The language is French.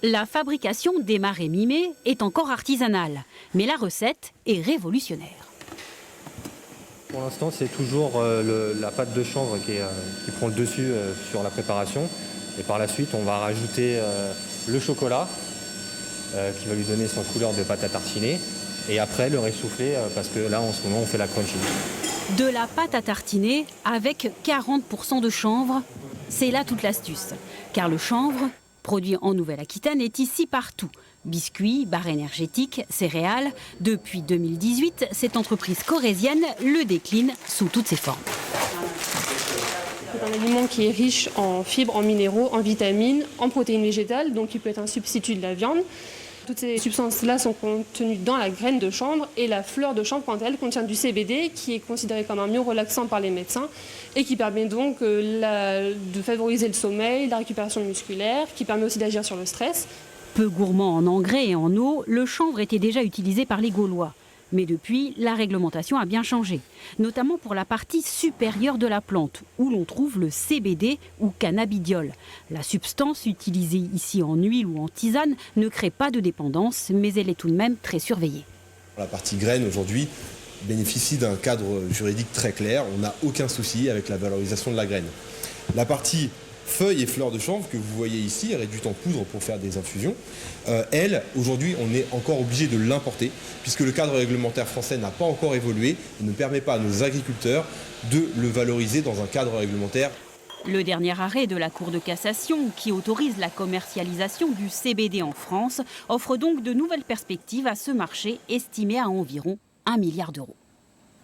La fabrication d'Emar et Mimé est encore artisanale, mais la recette est révolutionnaire. Pour l'instant, c'est toujours la pâte de chanvre qui prend le dessus sur la préparation. Et par la suite, on va rajouter le chocolat qui va lui donner son couleur de pâte à tartiner. Et après, le ressouffler parce que là, en ce moment, on fait la crunchy. De la pâte à tartiner avec 40% de chanvre, c'est là toute l'astuce. Car le chanvre, produit en Nouvelle-Aquitaine, est ici partout. Biscuits, barres énergétiques, céréales. Depuis 2018, cette entreprise corrézienne le décline sous toutes ses formes. C'est un aliment qui est riche en fibres, en minéraux, en vitamines, en protéines végétales, donc il peut être un substitut de la viande. Toutes ces substances-là sont contenues dans la graine de chanvre et la fleur de chanvre, quant à elle, contient du CBD qui est considéré comme un myorelaxant par les médecins et qui permet donc de favoriser le sommeil, la récupération musculaire, qui permet aussi d'agir sur le stress. Peu gourmand en engrais et en eau, le chanvre était déjà utilisé par les Gaulois. Mais depuis, la réglementation a bien changé, notamment pour la partie supérieure de la plante, où l'on trouve le CBD ou cannabidiol. La substance utilisée ici en huile ou en tisane ne crée pas de dépendance, mais elle est tout de même très surveillée. La partie graine aujourd'hui bénéficie d'un cadre juridique très clair. On n'a aucun souci avec la valorisation de la graine. La partie feuilles et fleurs de chanvre que vous voyez ici, réduite en poudre pour faire des infusions, elle, aujourd'hui, on est encore obligé de l'importer puisque le cadre réglementaire français n'a pas encore évolué et ne permet pas à nos agriculteurs de le valoriser dans un cadre réglementaire. Le dernier arrêt de la Cour de cassation, qui autorise la commercialisation du CBD en France, offre donc de nouvelles perspectives à ce marché estimé à environ 1 milliard d'euros.